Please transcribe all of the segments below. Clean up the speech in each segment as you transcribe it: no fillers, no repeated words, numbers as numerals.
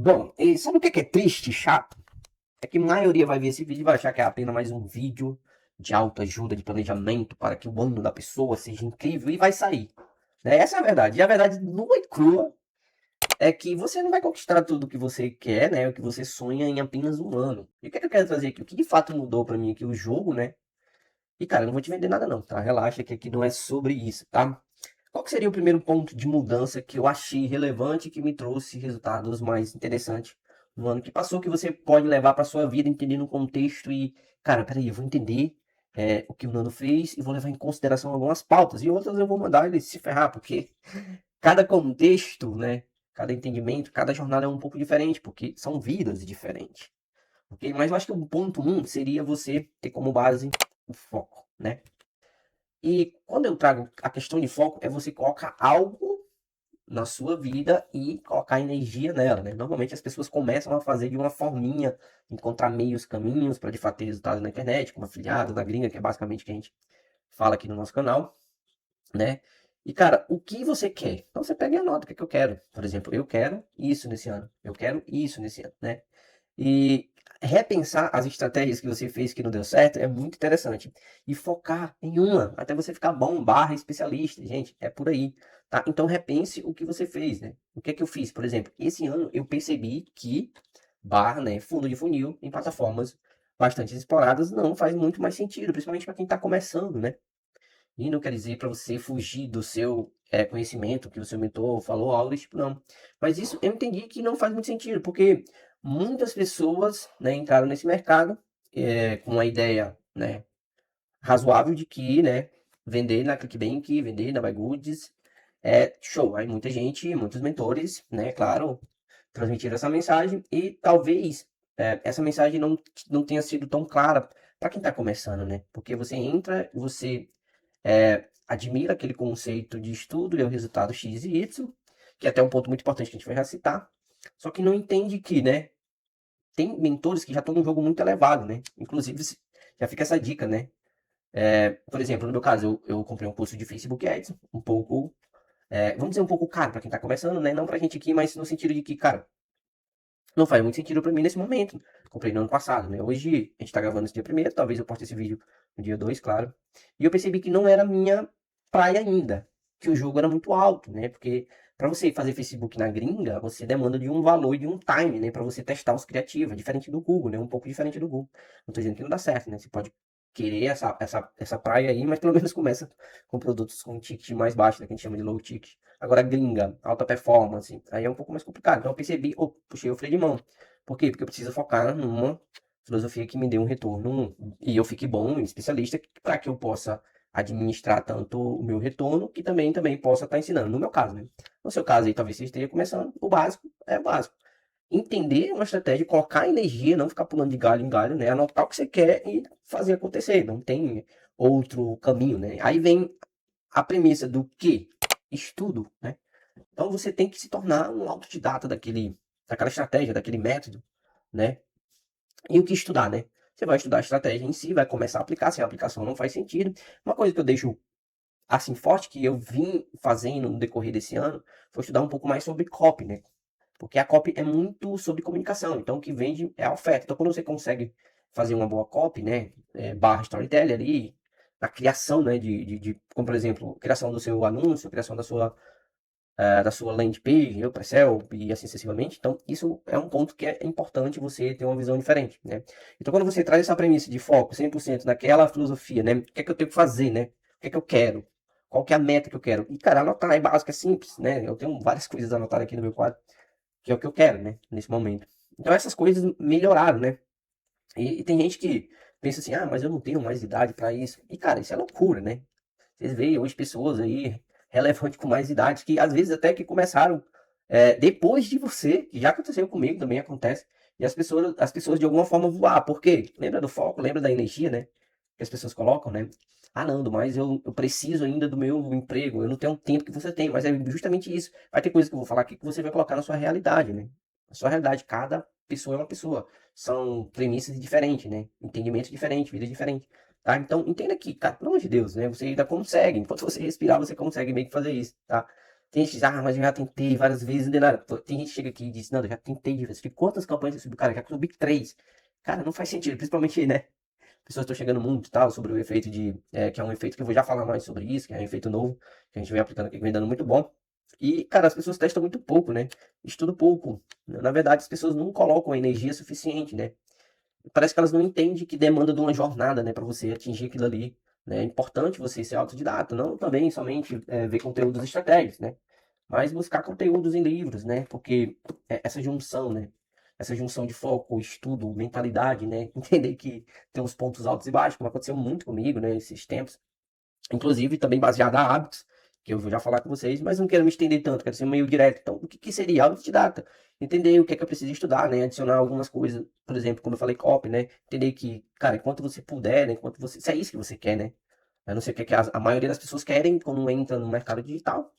Bom, e sabe o que é triste e chato? É que a maioria vai ver esse vídeo e vai achar que é apenas mais um vídeo de autoajuda, de planejamento para que o ano da pessoa seja incrível e vai sair. Né? Essa é a verdade. E a verdade nua e crua é que você não vai conquistar tudo o que você quer, né? O que você sonha em apenas um ano. E o que eu quero trazer aqui? O que de fato mudou para mim aqui o jogo, né? E cara, eu não vou te vender nada não, tá? Relaxa que aqui não é sobre isso, tá? Qual que seria o primeiro ponto de mudança que eu achei relevante e que me trouxe resultados mais interessantes no ano que passou, que você pode levar para sua vida entendendo o contexto e, cara, peraí, eu vou entender o que o Nano fez e vou levar em consideração algumas pautas e outras eu vou mandar ele se ferrar, porque cada contexto, né, cada entendimento, cada jornada é um pouco diferente, porque são vidas diferentes, ok? Mas eu acho que o ponto um seria você ter como base o foco, né? E quando eu trago a questão de foco, é você colocar algo na sua vida e colocar energia nela, né? Normalmente as pessoas começam a fazer de uma forminha, encontrar meios, caminhos para de fato ter resultados na internet, como afiliado, na gringa, que é basicamente o que a gente fala aqui no nosso canal, né? E cara, o que você quer? Então você pega e anota o que, é que eu quero. Por exemplo, eu quero isso nesse ano, eu quero isso nesse ano, né? E repensar as estratégias que você fez que não deu certo é muito interessante. E focar em uma, até você ficar bom, barra especialista. Gente, é por aí, tá? Então repense o que você fez, né? O que é que eu fiz? Por exemplo, esse ano eu percebi que barra, né, fundo de funil em plataformas bastante exploradas não faz muito mais sentido, principalmente para quem está começando, né? E não quer dizer para você fugir do seu conhecimento que o seu mentor falou, algo do tipo, não. Mas isso eu entendi que não faz muito sentido, porque muitas pessoas, né, entraram nesse mercado com a ideia, né, razoável de que, né, vender na ClickBank, vender na BuyGoods é show. Aí muita gente, muitos mentores, né, claro, transmitiram essa mensagem e talvez essa mensagem não tenha sido tão clara para quem está começando, né? Porque você entra, você admira aquele conceito de estudo e o resultado X e Y, que é até um ponto muito importante que a gente vai já citar, só que não entende que, né, tem mentores que já estão num jogo muito elevado, né? Inclusive, já fica essa dica, né? Por exemplo, no meu caso, eu comprei um curso de Facebook Ads, um pouco, vamos dizer, um pouco caro para quem está começando, né? Não pra gente aqui, mas no sentido de que, cara, não faz muito sentido para mim nesse momento. Comprei no ano passado, né? Hoje a gente tá gravando esse dia primeiro, talvez eu poste esse vídeo no dia 2, claro. E eu percebi que não era minha praia ainda, que o jogo era muito alto, né? Porque para você fazer Facebook na gringa, você demanda de um valor e de um time, né? Para você testar os criativos, é diferente do Google, né? Um pouco diferente do Google. Não tô dizendo que não dá certo, né? Você pode querer essa praia aí, mas pelo menos começa com produtos com ticket mais baixo, né? Que a gente chama de low ticket. Agora, gringa, alta performance, aí é um pouco mais complicado. Então eu percebi, puxei o freio de mão. Por quê? Porque eu preciso focar numa filosofia que me dê um retorno e eu fique bom, um especialista, para que eu possa administrar tanto o meu retorno, que também possa estar ensinando. No meu caso, né? No seu caso aí, talvez você esteja começando, o básico é o básico. Entender uma estratégia, colocar energia, não ficar pulando de galho em galho, né? Anotar o que você quer e fazer acontecer. Não tem outro caminho, né? Aí vem a premissa do que? Estudo, né? Então você tem que se tornar um autodidata daquela estratégia, daquele método, né? E o que estudar, né? Você vai estudar a estratégia em si, vai começar a aplicar, se a aplicação não faz sentido. Uma coisa que eu deixo assim forte, que eu vim fazendo no decorrer desse ano, foi estudar um pouco mais sobre copy, né? Porque a copy é muito sobre comunicação, então o que vende é a oferta. Então quando você consegue fazer uma boa copy, né? Barra storytelling ali, na criação, né? Como por exemplo, criação do seu anúncio, criação da sua landing page, o pre-sell e assim sucessivamente. Então, isso é um ponto que é importante você ter uma visão diferente, né? Então, quando você traz essa premissa de foco 100% naquela filosofia, né? O que é que eu tenho que fazer, né? O que é que eu quero? Qual que é a meta que eu quero? E, cara, anotar é básico, é simples, né? Eu tenho várias coisas anotadas aqui no meu quadro, que é o que eu quero, né? Nesse momento. Então, essas coisas melhoraram, né? E tem gente que pensa assim, ah, mas eu não tenho mais idade para isso. E, cara, isso é loucura, né? Vocês veem hoje pessoas aí relevantes com mais idade, que às vezes até que começaram depois de você, que já aconteceu comigo, também acontece, e as pessoas de alguma forma voar. Por quê? Lembra do foco, lembra da energia, né? Que as pessoas colocam, né? Ah, Nando, mas eu preciso ainda do meu emprego, eu não tenho o tempo que você tem, mas é justamente isso. Vai ter coisa que eu vou falar aqui que você vai colocar na sua realidade, né? Na sua realidade, cada pessoa é uma pessoa. São premissas diferentes, né? Entendimentos diferentes, vida diferente. Tá? Então, entenda que, cara, pelo amor de Deus, né? Você ainda consegue. Enquanto você respirar, você consegue meio que fazer isso, tá? Tem gente que diz, ah, mas eu já tentei várias vezes, não deu nada. Tem gente que chega aqui e diz, não, eu já tentei diversas vezes. Quantas campanhas você subiu? Cara, já subi 3. Cara, não faz sentido, principalmente, né? Pessoas estão chegando muito e tal, sobre o efeito que é um efeito que eu vou já falar mais sobre isso, que é um efeito novo, que a gente vem aplicando aqui, que vem dando muito bom. E, cara, as pessoas testam muito pouco, né? Estudam pouco. Na verdade, as pessoas não colocam a energia suficiente, né? Parece que elas não entendem que demanda de uma jornada, né, para você atingir aquilo ali. Né? É importante você ser autodidata, não também somente ver conteúdos estratégicos, né? Mas buscar conteúdos em livros, né? Porque essa junção, né? Essa junção de foco, estudo, mentalidade, né? Entender que tem uns pontos altos e baixos, como aconteceu muito comigo, né? Esses tempos. Inclusive também baseado a hábitos, que eu vou já falar com vocês, mas não quero me estender tanto, quero ser meio direto. Então, o que, que seria autodidata? Entender o que é que eu preciso estudar, né? Adicionar algumas coisas, por exemplo, como eu falei, copy, né? Entender que, cara, enquanto você puder, né? Enquanto você. Se é isso que você quer, né? Eu não sei o que, é que a maioria das pessoas querem quando entra no mercado digital.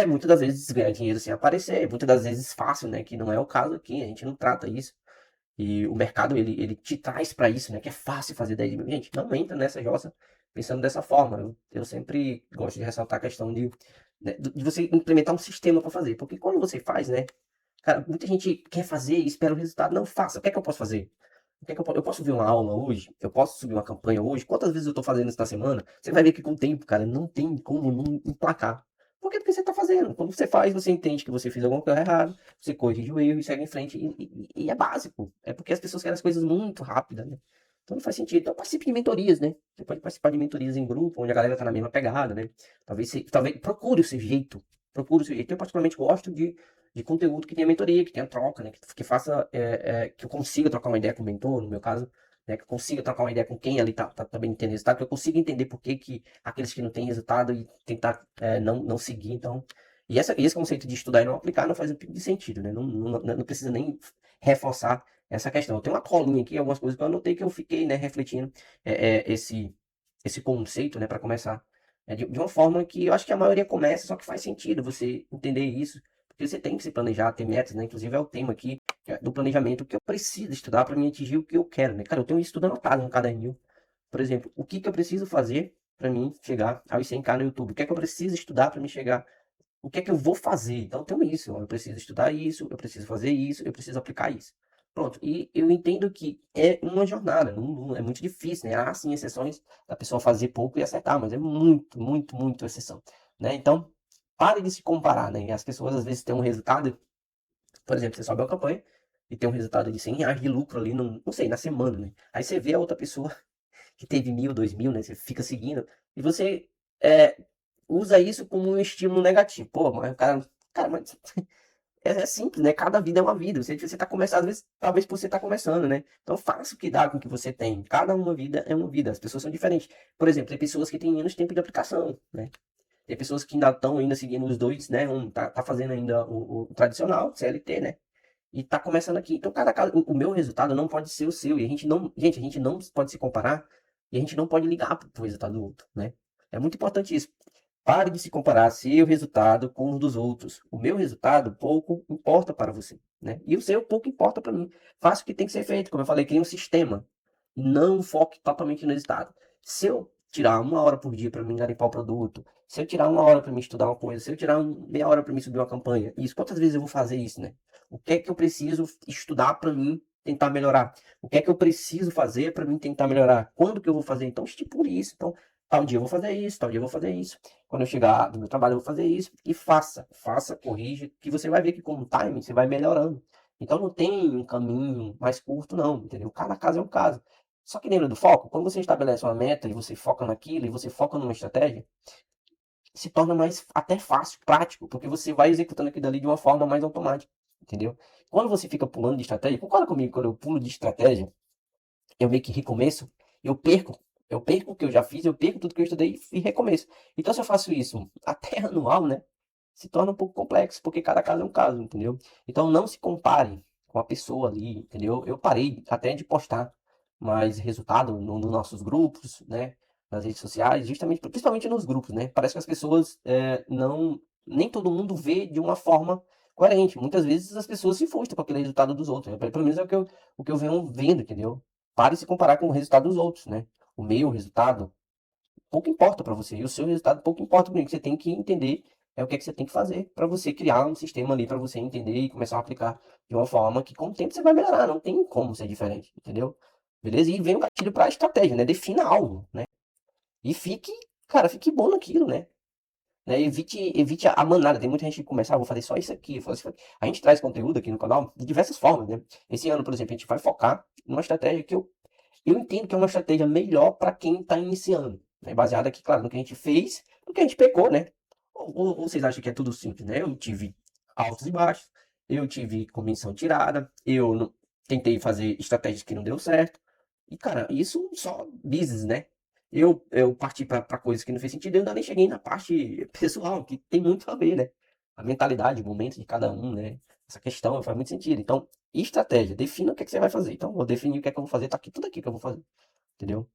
Muitas das vezes ganhar dinheiro sem aparecer, muitas das vezes fácil, né? Que não é o caso aqui, a gente não trata isso. E o mercado, ele te traz para isso, né? Que é fácil fazer 10 mil. Gente, não entra nessa jossa pensando dessa forma. Eu sempre gosto de ressaltar a questão de você implementar um sistema para fazer. Porque quando você faz, né? Cara, muita gente quer fazer e espera o resultado. Não faça. O que é que eu posso fazer? O que é que eu posso ver uma aula hoje? Eu posso subir uma campanha hoje? Quantas vezes eu tô fazendo isso na semana? Você vai ver que com o tempo, cara, não tem como não emplacar. Por quê? Porque você tá fazendo. Quando você faz, você entende que você fez alguma coisa errada, você corrige o erro e segue em frente. E é básico. É porque as pessoas querem as coisas muito rápidas, né? Então não faz sentido. Então participe de mentorias, né? Você pode participar de mentorias em grupo, onde a galera tá na mesma pegada, né? Talvez procure o seu jeito. Procure o seu jeito. Eu particularmente gosto de conteúdo que tenha mentoria, que tenha troca, né? Que faça, que eu consiga trocar uma ideia com o mentor, no meu caso, né? Que eu consiga trocar uma ideia com quem ali tá também tendo resultado, que eu consiga entender por que, que aqueles que não têm resultado e tentar não seguir, então. Esse conceito de estudar e não aplicar não faz um pingo de sentido, né? Não precisa nem reforçar essa questão. Eu tenho uma colinha aqui, algumas coisas que eu anotei que eu fiquei, né, refletindo esse conceito, né, para começar. De uma forma que eu acho que a maioria começa, só que faz sentido você entender isso, porque você tem que se planejar, ter metas, né? Inclusive é o tema aqui do planejamento, o que eu preciso estudar para me atingir o que eu quero, né? Cara, eu tenho isso tudo anotado no caderninho. Por exemplo, o que que eu preciso fazer para mim chegar aos 100K no YouTube? O que é que eu preciso estudar para me chegar? O que é que eu vou fazer? Então, eu tenho isso. Eu preciso estudar isso, eu preciso fazer isso, eu preciso aplicar isso. Pronto. E eu entendo que é uma jornada. É muito difícil, né? Há, sim, exceções da pessoa fazer pouco e acertar, mas é muito, muito, muito exceção. Né? Então, pare de se comparar, né? As pessoas às vezes têm um resultado, por exemplo, você sobe uma campanha e tem um resultado de 100 reais de lucro ali, não sei, na semana, né? Aí você vê a outra pessoa que teve 1.000, 2.000, né? Você fica seguindo e você é, usa isso como um estímulo negativo. Pô, mas o cara, mas é simples, né? Cada vida é uma vida. Você tá começando, às vezes, talvez por você tá começando, né? Então faça o que dá com o que você tem. Cada uma vida é uma vida. As pessoas são diferentes. Por exemplo, tem pessoas que têm menos tempo de aplicação, né? Tem pessoas que ainda estão ainda seguindo os dois, né? Um tá fazendo ainda o tradicional, CLT, né? E tá começando aqui. Então, o meu resultado não pode ser o seu. E a gente não pode se comparar e a gente não pode ligar pro resultado do outro, né? É muito importante isso. Pare de se comparar seu resultado com o dos outros. O meu resultado pouco importa para você, né? E o seu pouco importa para mim. Faça o que tem que ser feito. Como eu falei, crie um sistema. Não foque totalmente no resultado. Se eu tirar 1 hora por dia para me garimpar o produto, se eu tirar 1 hora para me estudar uma coisa, se eu tirar meia hora para me subir uma campanha, isso, quantas vezes eu vou fazer isso, né? O que é que eu preciso estudar para mim tentar melhorar? O que é que eu preciso fazer para mim tentar melhorar? Quando que eu vou fazer? Então, estipule isso. Então, tal dia eu vou fazer isso, tal dia eu vou fazer isso. Quando eu chegar do meu trabalho, eu vou fazer isso. E faça, corrija, que você vai ver que com o time você vai melhorando. Então, não tem um caminho mais curto, não, entendeu? Cada caso é um caso. Só que lembra do foco? Quando você estabelece uma meta e você foca naquilo e você foca numa estratégia, se torna mais até fácil, prático, porque você vai executando aquilo ali de uma forma mais automática, entendeu? Quando você fica pulando de estratégia, concorda comigo, quando eu pulo de estratégia, eu meio que recomeço, eu perco. Eu perco o que eu já fiz, eu perco tudo que eu estudei e recomeço. Então, se eu faço isso até anual, né? Se torna um pouco complexo, porque cada caso é um caso, entendeu? Então, não se compare com a pessoa ali, entendeu? Eu parei até de postar mais resultado nos nossos grupos, né? Nas redes sociais, justamente, principalmente nos grupos, né? Parece que as pessoas não. Nem todo mundo vê de uma forma coerente. Muitas vezes as pessoas se frustram com aquele resultado dos outros. Pelo menos é o que eu venho vendo, entendeu? Pare de se comparar com o resultado dos outros, né? O meu resultado pouco importa para você, e o seu resultado pouco importa para mim. Você tem que entender é o que é que você tem que fazer para você criar um sistema ali para você entender e começar a aplicar de uma forma que com o tempo você vai melhorar, não tem como ser diferente, entendeu? Beleza? E vem o gatilho para a estratégia, né? Defina algo, né? E fique, cara, fique bom naquilo, né? Evite a manada. Tem muita gente que começa, vou fazer só isso aqui, vou fazer isso aqui. A gente traz conteúdo aqui no canal de diversas formas, né? Esse ano, por exemplo, a gente vai focar numa estratégia que eu entendo que é uma estratégia melhor para quem está iniciando, né? Baseada aqui, claro, no que a gente fez, no que a gente pecou, né? Ou vocês acham que é tudo simples, né? Eu tive altos e baixos, eu tive comissão tirada, tentei fazer estratégias que não deu certo. E, cara, isso só business, né? Eu parti para coisas que não fez sentido, eu ainda nem cheguei na parte pessoal, que tem muito a ver, né? A mentalidade, o momento de cada um, né? Essa questão faz muito sentido. Então, estratégia, defina o que é que você vai fazer. Então, vou definir o que é que eu vou fazer, tá aqui, tudo aqui que eu vou fazer, entendeu?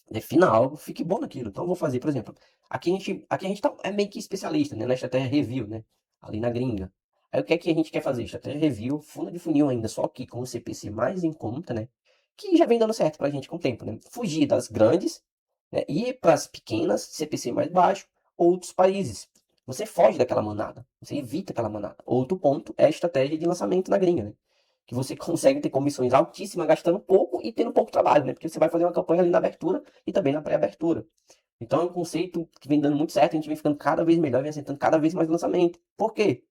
Defina algo, fique bom naquilo. Então, eu vou fazer, por exemplo, aqui a gente tá, é meio que especialista, né? Na estratégia review, né? Ali na gringa. Aí, o que é que a gente quer fazer? Estratégia review, fundo de funil ainda, só que com o CPC mais em conta, né? Que já vem dando certo pra gente com o tempo, né? Fugir das grandes, né? Ir para as pequenas, CPC mais baixo, outros países. Você foge daquela manada, você evita aquela manada. Outro ponto é a estratégia de lançamento na gringa, né? Que você consegue ter comissões altíssimas gastando pouco e tendo pouco trabalho, né? Porque você vai fazer uma campanha ali na abertura e também na pré-abertura. Então é um conceito que vem dando muito certo, a gente vem ficando cada vez melhor, vem acertando cada vez mais lançamento. Por quê?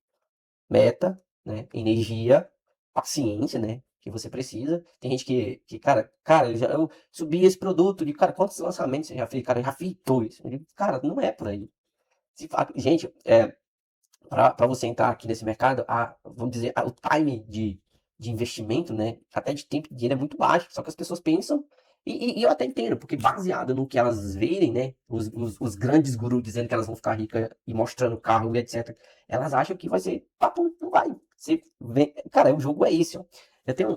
Meta, né? Energia, paciência, né? Que você precisa. Tem gente que cara, eu subi esse produto de, cara, quantos lançamentos você já fez? Cara, eu já fiz dois. Eu digo, cara, não é por aí. Gente, para você entrar aqui nesse mercado, vamos dizer, o time de investimento, né, até de tempo e dinheiro é muito baixo. Só que as pessoas pensam, e eu até entendo, porque baseado no que elas verem, né, os grandes gurus dizendo que elas vão ficar ricas e mostrando carro e etc., elas acham que vai ser, papo, não vai. Você vem, cara, o jogo é isso. Ó. Eu tenho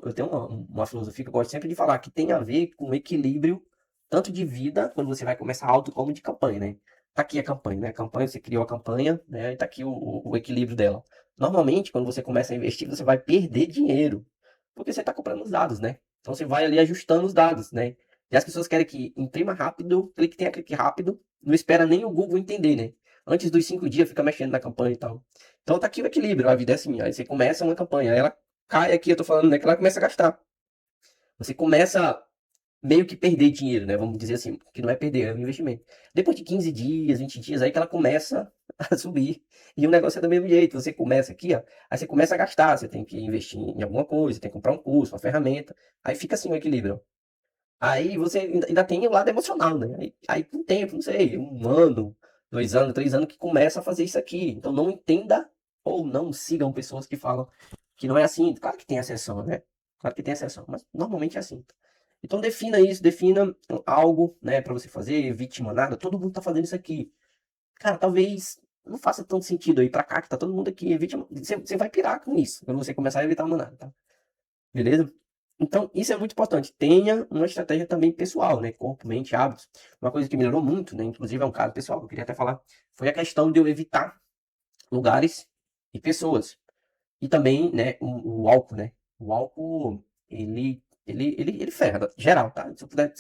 uma filosofia que eu gosto sempre de falar, que tem a ver com o equilíbrio, tanto de vida, quando você vai começar alto, como de campanha, né? Tá aqui a campanha, né? A campanha, você criou a campanha, né? E tá aqui o equilíbrio dela. Normalmente, quando você começa a investir, você vai perder dinheiro, porque você está comprando os dados, né? Então você vai ali ajustando os dados, né? E as pessoas querem que imprima rápido, tenha clique rápido, não espera nem o Google entender, né? Antes dos 5 dias fica mexendo na campanha e tal. Então tá aqui o equilíbrio, a vida é assim. Aí você começa uma campanha, aí ela cai aqui, eu tô falando, né? Que ela começa a gastar. Você começa meio que perder dinheiro, né? Vamos dizer assim, que não é perder, é um investimento. Depois de 15 dias, 20 dias, aí que ela começa a subir. E o negócio é do mesmo jeito. Você começa aqui, ó, aí você começa a gastar, você tem que investir em alguma coisa, tem que comprar um curso, uma ferramenta. Aí fica assim o equilíbrio. Aí você ainda tem o lado emocional, né? Aí com o tempo, não sei, 1 ano, 2 anos, 3 anos que começa a fazer isso aqui. Então não entenda ou não sigam pessoas que falam que não é assim. Claro que tem exceção, né? Claro que tem exceção, mas normalmente é assim. Então defina isso, defina algo, né, para você fazer, evite manada. Todo mundo tá fazendo isso aqui. Cara, talvez não faça tanto sentido aí pra cá, que tá todo mundo aqui. Você vai pirar com isso, quando você começar a evitar manada, tá? Beleza? Então, isso é muito importante. Tenha uma estratégia também pessoal, né? Corpo, mente, hábitos. Uma coisa que melhorou muito, né? Inclusive é um caso pessoal que eu queria até falar. Foi a questão de eu evitar lugares e pessoas. E também, né, o álcool, né? O álcool, ele ferra, geral, tá? Se eu puder,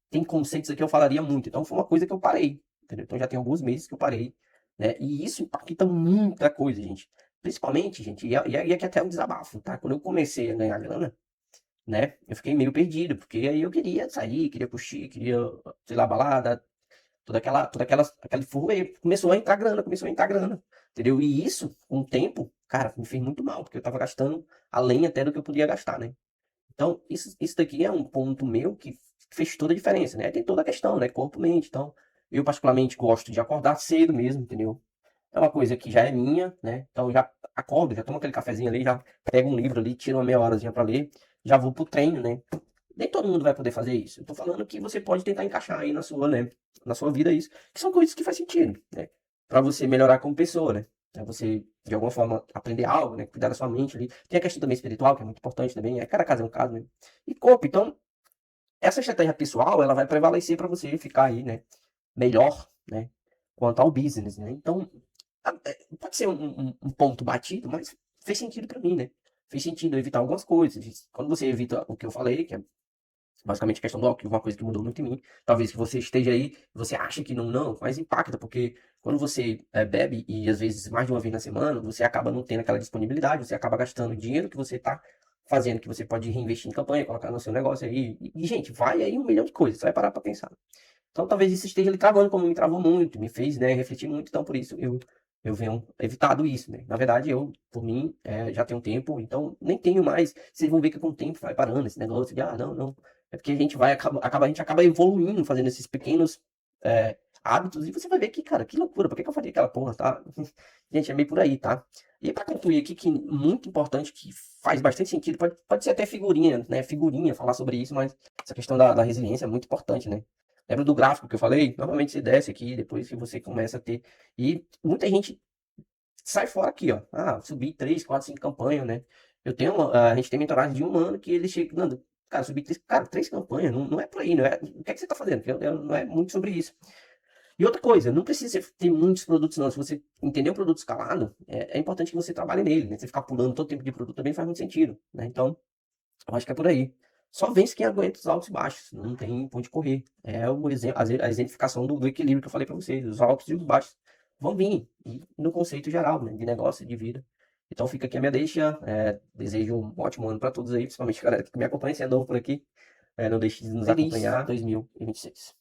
tem conceitos aqui que eu falaria muito. Então foi uma coisa que eu parei, entendeu? Então já tem alguns meses que eu parei, né? E isso impacta muita coisa, gente. Principalmente, gente, e aqui até um desabafo, tá? Quando eu comecei a ganhar grana, né? Eu fiquei meio perdido, porque aí eu queria sair, queria curtir, queria, sei lá, balada, aquele forro aí, começou a entrar grana, entendeu? E isso, com o tempo, cara, me fez muito mal, porque eu tava gastando além até do que eu podia gastar, né? Então, isso daqui é um ponto meu que fez toda a diferença, né? Tem toda a questão, né? Corpo, mente. Então, eu particularmente gosto de acordar cedo mesmo, entendeu? É uma coisa que já é minha, né? Então, eu já acordo, já tomo aquele cafezinho ali, já pego um livro ali, tiro uma meia horazinha pra ler, já vou pro treino, né? Nem todo mundo vai poder fazer isso. Eu tô falando que você pode tentar encaixar aí na sua, né? Na sua vida isso. Que são coisas que faz sentido, né? Pra você melhorar como pessoa, né? Pra você, de alguma forma, aprender algo, né? Cuidar da sua mente ali. Tem a questão também espiritual, que é muito importante também. É, cada caso é um caso, né? E corpo. Então, essa estratégia pessoal, ela vai prevalecer pra você ficar aí, né? Melhor, né? Quanto ao business, né? Então, pode ser um ponto batido, mas fez sentido pra mim, né? Fez sentido evitar algumas coisas. Quando você evita o que eu falei, que é Basicamente, a questão do álcool, uma coisa que mudou muito em mim. Talvez que você esteja aí, você acha que não, mas impacta, porque quando você bebe, e às vezes mais de uma vez na semana, você acaba não tendo aquela disponibilidade, você acaba gastando dinheiro que você tá fazendo, que você pode reinvestir em campanha, colocar no seu negócio aí. E, gente, vai aí um milhão de coisas, você vai parar pra pensar. Então talvez isso esteja lhe travando, como me travou muito, me fez, né, refletir muito, então por isso eu venho evitado isso, né. Na verdade eu, por mim, já tenho tempo, então nem tenho mais, vocês vão ver que com o tempo vai parando esse negócio de: "Ah, não, não", é porque a gente vai a gente acaba evoluindo, fazendo esses pequenos, hábitos, e você vai ver que, cara, que loucura, por que que eu faria aquela porra, tá. Gente, é meio por aí, tá. E pra concluir aqui, que muito importante, que faz bastante sentido, pode ser até figurinha, né, figurinha falar sobre isso, mas essa questão da resiliência é muito importante, né. Lembra do gráfico que eu falei? Normalmente você desce aqui, depois que você começa a ter. E muita gente sai fora aqui, ó. Ah, subi 3, 4, 5 campanhas, né? A gente tem mentoragem de um ano que ele chega, Nando, cara, subi 3, cara, 3 campanhas, não é por aí, não é? O que é que você tá fazendo? Não é muito sobre isso. E outra coisa, não precisa ter muitos produtos, não. Se você entender o produto escalado, é importante que você trabalhe nele, né? Você ficar pulando todo tempo de produto também faz muito sentido, né? Então, eu acho que é por aí. Só vence quem aguenta os altos e baixos, não tem pra onde correr. É o exemplo, a exemplificação do equilíbrio que eu falei para vocês, os altos e os baixos vão vir, e no conceito geral, né, de negócio, de vida. Então fica aqui a minha deixa, desejo um ótimo ano para todos aí, principalmente a galera que me acompanha, se é novo por aqui, não deixe de nos acompanhar. Feliz 2026.